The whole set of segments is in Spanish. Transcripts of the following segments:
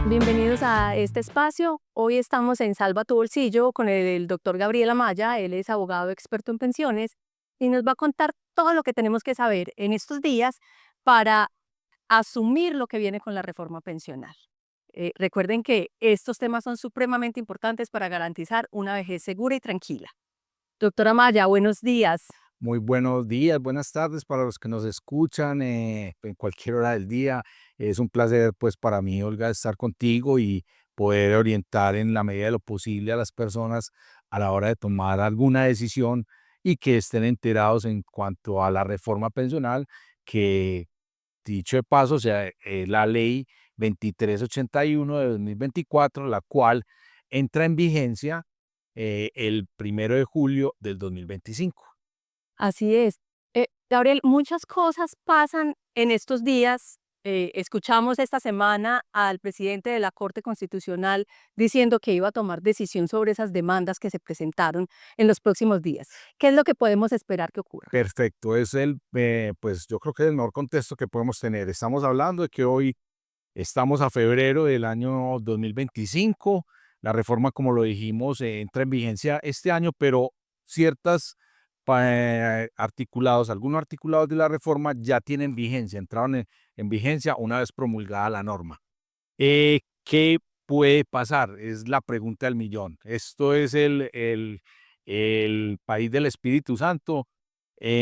Bienvenidos a este espacio. Hoy estamos en Salva tu Bolsillo con el doctor Gabriel Amaya. Él es abogado experto en pensiones y nos va a contar todo lo que tenemos que saber en estos días para asumir lo que viene con la reforma pensional. Recuerden que estos temas son supremamente importantes para garantizar una vejez segura y tranquila. Doctora Amaya, buenos días. Muy buenos días, buenas tardes para los que nos escuchan en cualquier hora del día. Es un placer, pues, para mí, Olga, estar contigo y poder orientar en la medida de lo posible a las personas a la hora de tomar alguna decisión y que estén enterados en cuanto a la reforma pensional, que, dicho de paso, o sea, la ley 2381 de 2024, la cual entra en vigencia el 1 de julio del 2025. Así es. Gabriel, muchas cosas pasan en estos días. Escuchamos esta semana al presidente de la Corte Constitucional diciendo que iba a tomar decisión sobre esas demandas que se presentaron en los próximos días. ¿Qué es lo que podemos esperar que ocurra? Perfecto, pues yo creo que es el mejor contexto que podemos tener. Estamos hablando de que hoy estamos a febrero del año 2025. La reforma, como lo dijimos, entra en vigencia este año, pero ciertas articulados, algunos articulados de la reforma ya tienen vigencia, entraron en vigencia una vez promulgada la norma. ¿Qué puede pasar? Es la pregunta del millón. Esto es el país del Espíritu Santo.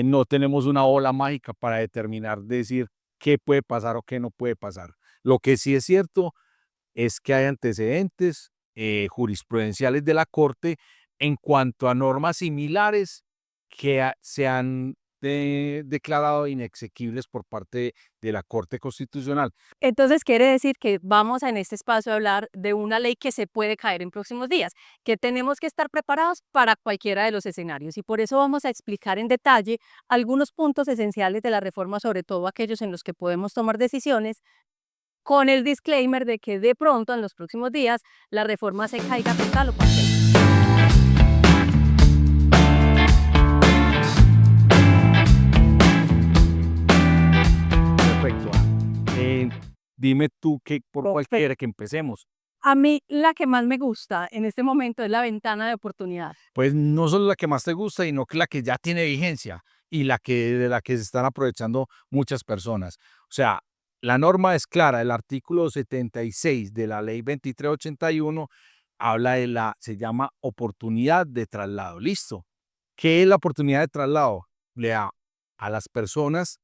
No tenemos una bola mágica para determinar, decir qué puede pasar o qué no puede pasar. Lo que sí es cierto es que hay antecedentes jurisprudenciales de la Corte en cuanto a normas similares que se han declarado inexequibles por parte de la Corte Constitucional. Entonces, quiere decir que vamos en este espacio a hablar de una ley que se puede caer en próximos días, que tenemos que estar preparados para cualquiera de los escenarios. Y por eso vamos a explicar en detalle algunos puntos esenciales de la reforma, sobre todo aquellos en los que podemos tomar decisiones, con el disclaimer de que de pronto en los próximos días la reforma se caiga total o parcial. Perfecto. Eh, Dime tú por cuál Perfecto. quiere que empecemos. A mí la que más me gusta en este momento es la ventana de oportunidad. Pues no solo la que más te gusta, sino que la que ya tiene vigencia y de la que se están aprovechando muchas personas. O sea, la norma es clara, el artículo 76 de la ley 2381 habla se llama oportunidad de traslado. Listo. ¿Qué es la oportunidad de traslado? Le da a las personas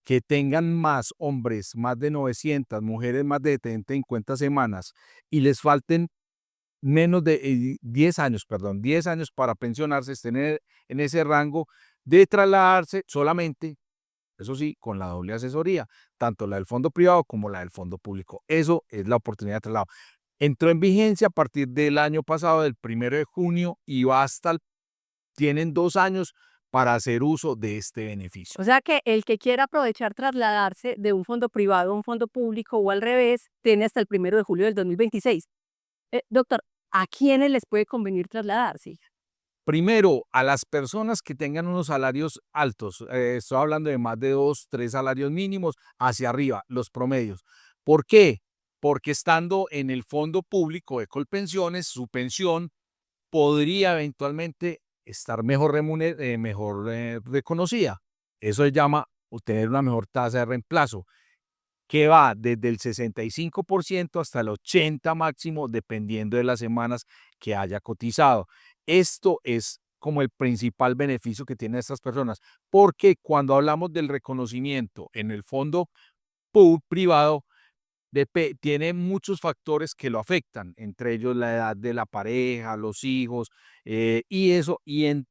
que tengan más hombres, más de 900, mujeres más de 50 semanas y les falten menos de 10 años, perdón, 10 años para pensionarse, estén en ese rango de trasladarse solamente, eso sí, con la doble asesoría, tanto la del fondo privado como la del fondo público. Eso es la oportunidad de traslado. Entró en vigencia a partir del año pasado, del 1 de junio, y va tienen 2 años para hacer uso de este beneficio. O sea que el que quiera aprovechar trasladarse de un fondo privado a un fondo público o al revés, tiene hasta el 1 de julio del 2026. Doctor, ¿a quiénes les puede convenir trasladarse? Primero, a las personas que tengan unos salarios altos, estoy hablando de más de 2, 3 salarios mínimos hacia arriba, los promedios. ¿Por qué? Porque estando en el fondo público de Colpensiones, su pensión podría eventualmente estar mejor reconocida. Eso se llama obtener una mejor tasa de reemplazo, que va desde el 65% hasta el 80% máximo, dependiendo de las semanas que haya cotizado. Esto es como el principal beneficio que tienen estas personas, porque cuando hablamos del reconocimiento en el fondo privado, tiene muchos factores que lo afectan, entre ellos la edad de la pareja, los hijos, y en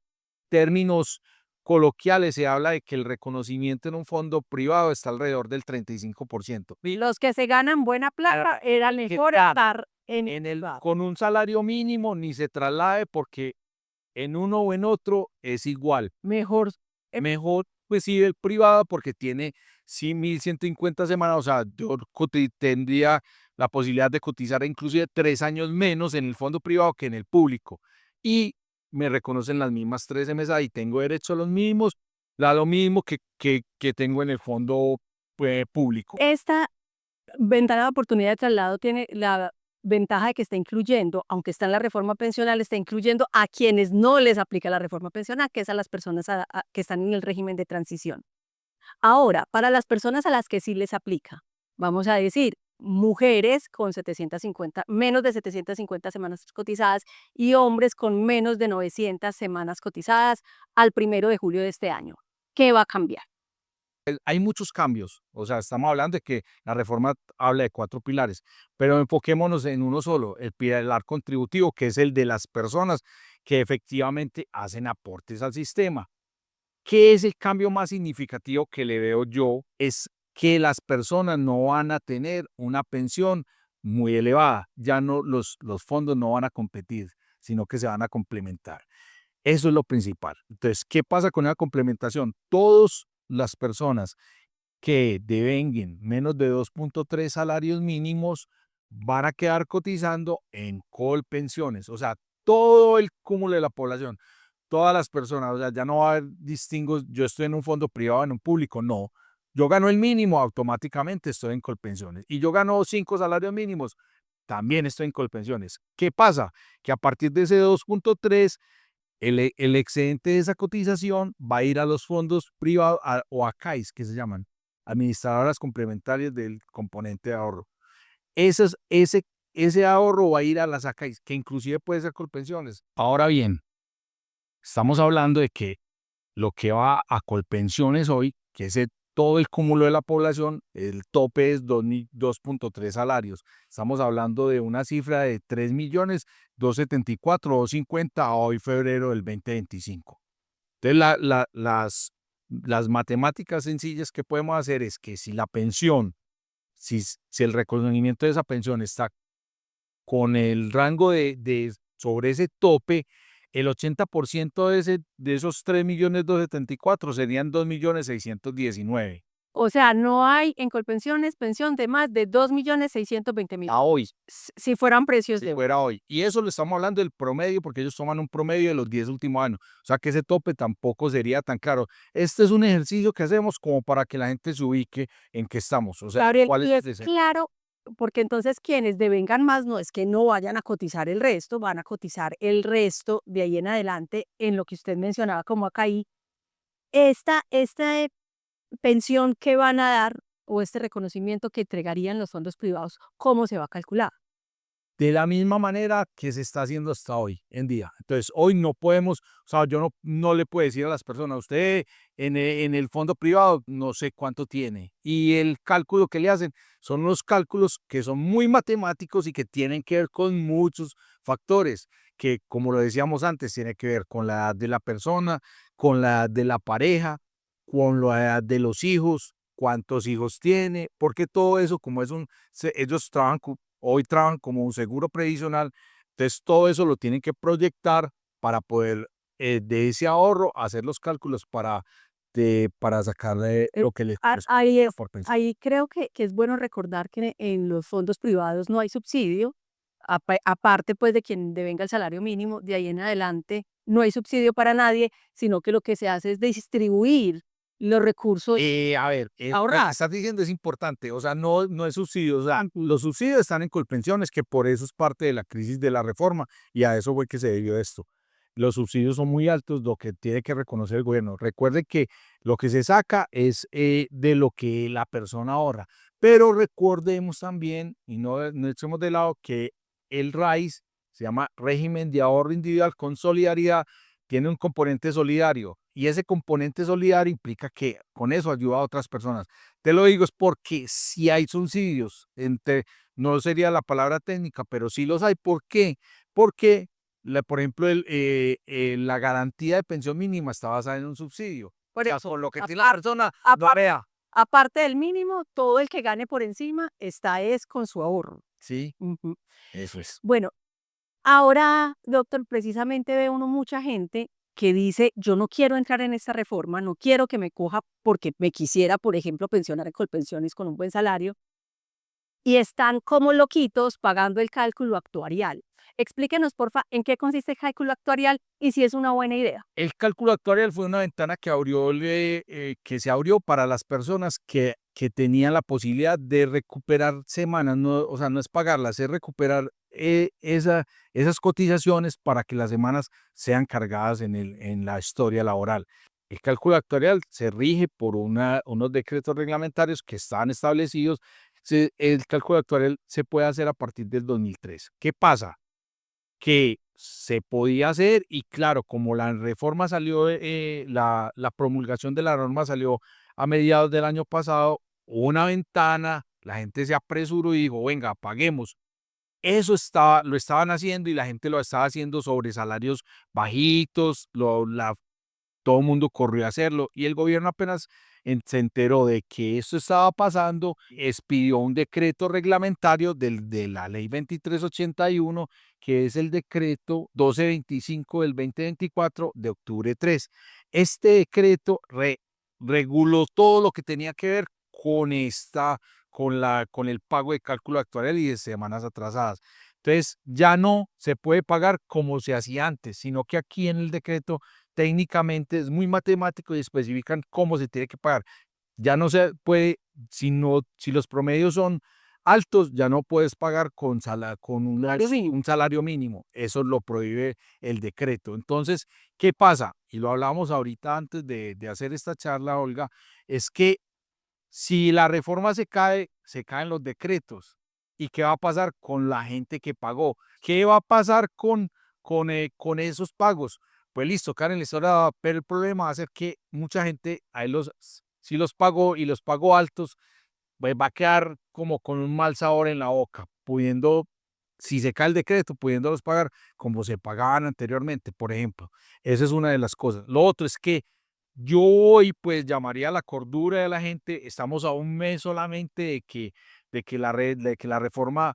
términos coloquiales se habla de que el reconocimiento en un fondo privado está alrededor del 35%. Los que se ganan buena plata, era Que mejor tal estar en el privado. con un salario mínimo ni se traslade porque en uno o en otro es igual. Mejor, Mejor, pues sí, el privado porque tiene sí 1.150 semanas, o sea, yo tendría la posibilidad de cotizar inclusive 3 años menos en el fondo privado que en el público. Y me reconocen las mismas 13 meses y tengo derecho a los mismos, da lo mismo que tengo en el fondo público. esta ventana de oportunidad de traslado tiene la ventaja de que está incluyendo, aunque está en la reforma pensional, está incluyendo a quienes no les aplica la reforma pensional, que es a las personas que están en el régimen de transición. Ahora, para las personas a las que sí les aplica, vamos a decir, mujeres con 750, menos de 750 semanas cotizadas y hombres con menos de 900 semanas cotizadas al 1 de julio de este año. ¿Qué va a cambiar? Hay muchos cambios, o sea, estamos hablando de que la reforma habla de 4 pilares, pero enfoquémonos en uno solo, el pilar contributivo, que es el de las personas que efectivamente hacen aportes al sistema. ¿Qué es el cambio más significativo que le veo yo? Es que las personas no van a tener una pensión muy elevada, ya no los fondos no van a competir, sino que se van a complementar. Eso es lo principal. Entonces, ¿qué pasa con la complementación? Todas las personas que devenguen menos de 2.3 salarios mínimos van a quedar cotizando en Colpensiones, o sea, todo el cúmulo de la población, todas las personas, o sea, ya no va a haber distingos, yo estoy en un fondo privado, en un público, no. Yo gano el mínimo, automáticamente estoy en Colpensiones. Y yo gano 5 salarios mínimos, también estoy en Colpensiones. ¿Qué pasa? Que a partir de ese 2.3 el excedente de esa cotización va a ir a los fondos privados o a CAIS, que se llaman, administradoras complementarias del componente de ahorro. Ese ahorro va a ir a las ACAIS, que inclusive puede ser Colpensiones. Ahora bien, estamos hablando de que lo que va a Colpensiones hoy, que es todo el cúmulo de la población, el tope es 2.3 salarios. Estamos hablando de una cifra de 3.274.000, 250 hoy febrero del 2025. Entonces, las matemáticas sencillas que podemos hacer es que si la pensión, si el reconocimiento de esa pensión está con el rango sobre ese tope, el 80% de esos 3.274.000 serían 2.619.000. O sea, no hay en Colpensiones pensión de más de 2.620.000. A hoy, Si fueran precios si de hoy. fuera hoy. Y eso le estamos hablando del promedio, porque ellos toman un promedio de los 10 últimos años. O sea que ese tope tampoco sería tan caro. Este es un ejercicio que hacemos como para que la gente se ubique en qué estamos. O sea, Gabriel, cuál es y es el deseo. claro, porque entonces quienes devengan más no es que no vayan a cotizar el resto, van a cotizar el resto de ahí en adelante en lo que usted mencionaba como acá ahí. Esta pensión que van a dar o este reconocimiento que entregarían los fondos privados, ¿cómo se va a calcular? De la misma manera que se está haciendo hasta hoy en día. Entonces, hoy no podemos, o sea, yo no le puedo decir a las personas, usted en el fondo privado no sé cuánto tiene. Y el cálculo que le hacen son unos cálculos que son muy matemáticos y que tienen que ver con muchos factores, que como lo decíamos antes, tiene que ver con la edad de la persona, con la edad de la pareja, con la edad de los hijos, cuántos hijos tiene, porque todo eso, como es ellos hoy trabajan como un seguro previsional, entonces todo eso lo tienen que proyectar para poder de ese ahorro hacer los cálculos para sacarle Eh, lo que les Ahí corresponde es, por pensión. ahí creo que es bueno recordar que en los fondos privados no hay subsidio, aparte pues de quien devenga el salario mínimo, de ahí en adelante no hay subsidio para nadie, sino que lo que se hace es distribuir los recursos A ver, lo que ahorrados. estás diciendo es importante, o sea, no es subsidio, o sea, los subsidios están en Colpensiones, que por eso es parte de la crisis de la reforma, y a eso fue que se debió esto. Los subsidios son muy altos, lo que tiene que reconocer el gobierno. Recuerde que lo que se saca es de lo que la persona ahorra, pero recordemos también, y no echemos de lado, que el RAIS se llama Régimen de Ahorro Individual con Solidaridad, tiene un componente solidario y ese componente solidario implica que con eso ayuda a otras personas. Te lo digo es porque si hay subsidios, no sería la palabra técnica, pero sí los hay. ¿Por qué? Porque, por ejemplo, la garantía de pensión mínima está basada en un subsidio. Por O e- sea, por lo que tiene la apar- persona, no apar- vea. Aparte del mínimo, todo el que gane por encima está es con su ahorro. Sí, Ujú. eso es. Bueno, ahora, doctor, precisamente ve uno mucha gente que dice, yo no quiero entrar en esta reforma, no quiero que me coja porque me quisiera, por ejemplo, pensionar en Colpensiones con un buen salario, y están como loquitos pagando el cálculo actuarial. Explíquenos, porfa, en qué consiste el cálculo actuarial y si es una buena idea. El cálculo actuarial fue una ventana que se abrió para las personas que que tenían la posibilidad de recuperar semanas, no, o sea, no es pagarlas, es recuperar esas cotizaciones para que las semanas sean cargadas en la historia laboral. El cálculo actuarial se rige por unos decretos reglamentarios que están establecidos. El cálculo actuarial se puede hacer a partir del 2003. ¿Qué pasa? Que se podía hacer y claro, como la reforma salió, la promulgación de la norma salió a mediados del año pasado, hubo una ventana, la gente se apresuró y dijo, venga, paguemos. Lo estaban haciendo y la gente lo estaba haciendo sobre salarios bajitos, todo el mundo corrió a hacerlo y el gobierno apenas se enteró de que esto estaba pasando, expidió un decreto reglamentario de la ley 2381, que es el decreto 1225 del 2024 de octubre 3. Este decreto reguló todo lo que tenía que ver con el pago de cálculo actuarial y de semanas atrasadas. Entonces, ya no se puede pagar como se hacía antes, sino que aquí en el decreto técnicamente es muy matemático y especifican cómo se tiene que pagar. Ya no se puede, si los promedios son altos, ya no puedes pagar con un salario mínimo. Eso lo prohíbe el decreto. Entonces, ¿qué pasa? Y lo hablamos ahorita antes de hacer esta charla, Olga, es que si la reforma se caen los decretos. ¿Y qué va a pasar con la gente que pagó? ¿Qué va a pasar con esos pagos? Pues listo, caen en la historia, pero el problema va a ser que mucha gente, si los pagó y los pagó altos, pues va a quedar como con un mal sabor en la boca, pudiendo, si se cae el decreto, pudiéndolos pagar como se pagaban anteriormente, por ejemplo. Esa es una de las cosas. Lo otro es que yo hoy pues llamaría a la cordura de la gente. Estamos a un mes solamente de que la reforma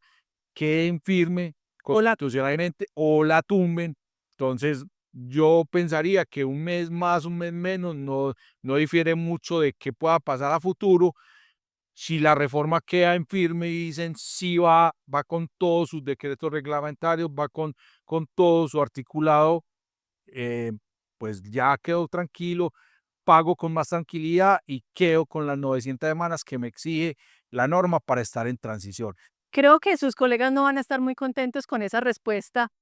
quede en firme constitucionalmente o la tumben. Entonces, yo pensaría que un mes más, un mes menos, no difiere mucho de qué pueda pasar a futuro. Si la reforma queda en firme y dicen sí va con todos sus decretos reglamentarios, con todo su articulado, eh, pues ya quedo tranquilo, pago con más tranquilidad y quedo con las 900 semanas que me exige la norma para estar en transición. Creo que sus colegas no van a estar muy contentos con esa respuesta,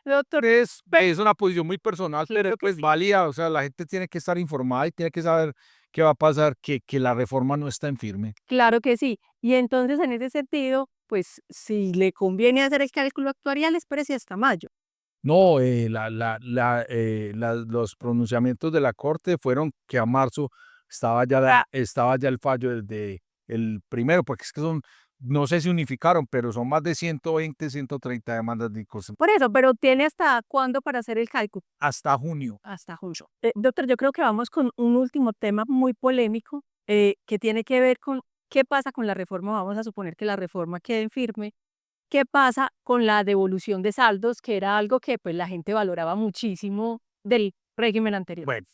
doctor. Es una posición muy personal, pero Claro que pues sí. válida, o sea, la gente tiene que estar informada y tiene que saber qué va a pasar, que la reforma no está en firme. Claro que sí. Y entonces, en ese sentido, pues si le conviene hacer el cálculo actuarial, espérese hasta mayo. No, los pronunciamientos de la Corte fueron que a marzo estaba ya el fallo desde el primero, porque es que no sé si unificaron, pero son más de 120, 130 demandas de Por eso, pero ¿tiene hasta cuándo para hacer el cálculo? hasta junio. Hasta junio. Doctor, yo creo que vamos con un último tema muy polémico que tiene que ver con qué pasa con la reforma. Vamos a suponer que la reforma quede en firme. ¿Qué pasa con la devolución de saldos, que era algo que pues la gente valoraba muchísimo del régimen anterior? Bueno,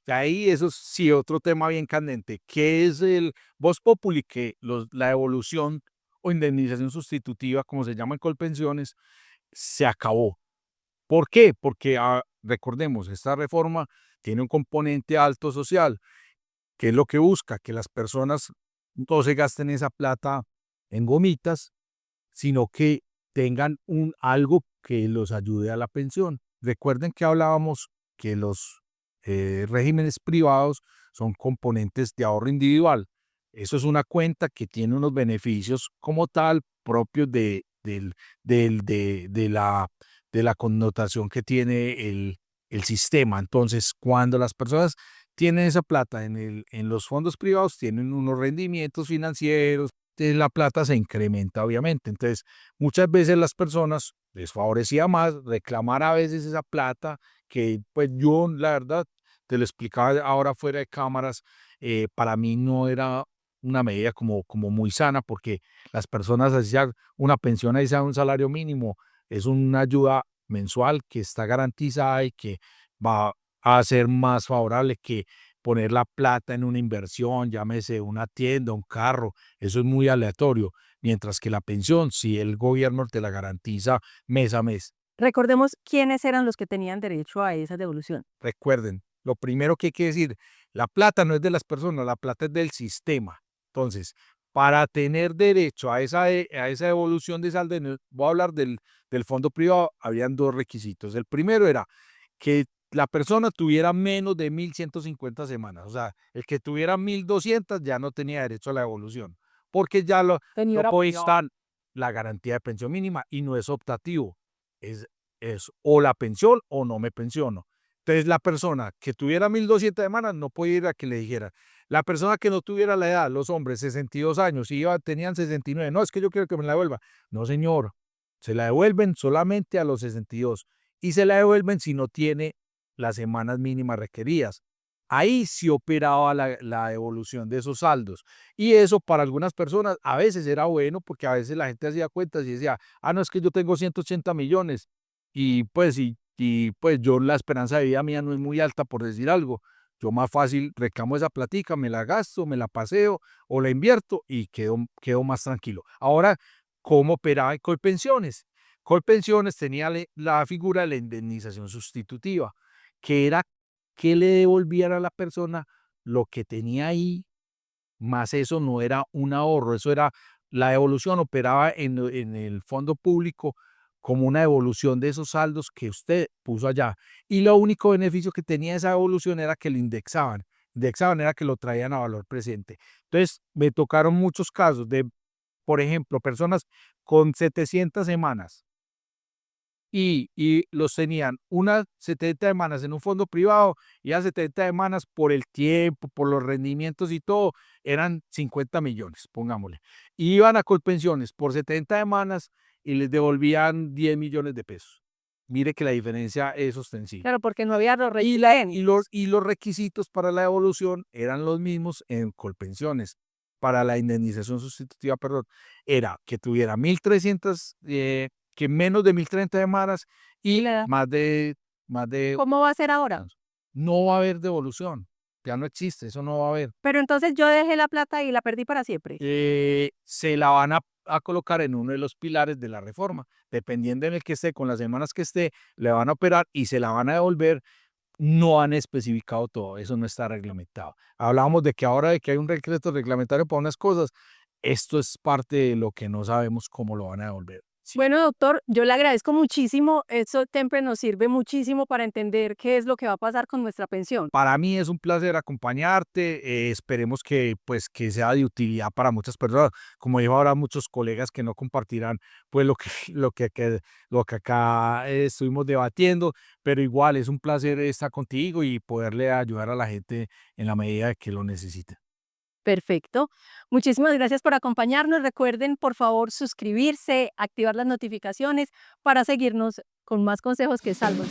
ahí eso sí, otro tema bien candente, que es el Vox Populi, que la devolución o indemnización sustitutiva, como se llama en Colpensiones, se acabó. ¿Por qué? Porque recordemos, esta reforma tiene un componente alto social, que es lo que busca, que las personas no se gasten esa plata en gomitas, sino que tengan algo que los ayude a la pensión. Recuerden que hablábamos que los regímenes privados son componentes de ahorro individual. Eso es una cuenta que tiene unos beneficios como tal propios de la connotación que tiene el sistema. Entonces, cuando las personas tienen esa plata en los fondos privados, tienen unos rendimientos financieros, la plata se incrementa, obviamente. Entonces, muchas veces las personas les favorecía más reclamar a veces esa plata que, pues yo, la verdad, te lo explicaba ahora fuera de cámaras, para mí no era una medida como muy sana porque las personas hacían una pensión, ahí sea un salario mínimo, es una ayuda mensual que está garantizada y que va a ser más favorable que poner la plata en una inversión, llámese una tienda, un carro, eso es muy aleatorio, mientras que la pensión, si el gobierno te la garantiza mes a mes. Recordemos quiénes eran los que tenían derecho a esa devolución. Recuerden, lo primero que hay que decir, la plata no es de las personas, la plata es del sistema. Entonces, para tener derecho a esa devolución de saldo, voy a hablar del fondo privado, habían dos requisitos. El primero era que la persona tuviera menos de 1.150 semanas, o sea, el que tuviera 1.200 ya no tenía derecho a la devolución, porque ya no podía estar la garantía de pensión mínima y no es optativo, es, es o la pensión o no me pensiono. Entonces, la persona que tuviera 1.200 semanas no podía ir a que le dijera. La persona que no tuviera la edad, los hombres, 62 años, tenían 69, no, es que yo quiero que me la devuelva. No, señor, se la devuelven solamente a los 62 y se la devuelven si no tiene las semanas mínimas requeridas. Ahí sí operaba la devolución de esos saldos. Y eso para algunas personas a veces era bueno porque a veces la gente hacía cuentas y decía, ah, no, es que yo tengo 180 millones pues yo la esperanza de vida mía no es muy alta por decir algo. Yo más fácil reclamo esa platica, me la gasto, me la paseo o la invierto y quedo más tranquilo. Ahora, ¿cómo operaba en Colpensiones? Colpensiones tenía la figura de la indemnización sustitutiva, que era que le devolvían a la persona lo que tenía ahí, más eso no era un ahorro, eso era la devolución operaba en el fondo público como una devolución de esos saldos que usted puso allá. Y lo único beneficio que tenía esa devolución era que lo indexaban. Indexaban era que lo traían a valor presente. Entonces, me tocaron muchos casos de, por ejemplo, personas con 700 semanas y los tenían unas 70 semanas en un fondo privado y a 70 semanas por el tiempo, por los rendimientos y todo, eran 50 millones, pongámosle. Y iban a Colpensiones por 70 semanas y les devolvían 10 millones de pesos. Mire que la diferencia es ostensible. Claro, porque no había los Y los requisitos para la devolución eran los mismos en Colpensiones. Para la indemnización sustitutiva, perdón, era que tuviera 1.300, que menos de 1.030 semanas y y la edad. más de ¿Cómo va a ser ahora? no va a haber devolución, ya no existe, eso no va a haber. Pero entonces yo dejé la plata y la perdí para siempre. Se la van a colocar en uno de los pilares de la reforma, dependiendo en el que esté, con las semanas que esté, le van a operar y se la van a devolver. No han especificado todo, eso no está reglamentado. Hablábamos de que ahora de que hay un decreto reglamentario para unas cosas, esto es parte de lo que no sabemos cómo lo van a devolver. Sí. Bueno, doctor, yo le agradezco muchísimo. Eso siempre nos sirve muchísimo para entender qué es lo que va a pasar con nuestra pensión. Para mí es un placer acompañarte, esperemos que, pues, que sea de utilidad para muchas personas. Como dijo ahora muchos colegas que no compartirán pues lo que acá estuvimos debatiendo, pero igual es un placer estar contigo y poderle ayudar a la gente en la medida de que lo necesite. Perfecto. Muchísimas gracias por acompañarnos. Recuerden, por favor, suscribirse, activar las notificaciones para seguirnos con más consejos que salvan.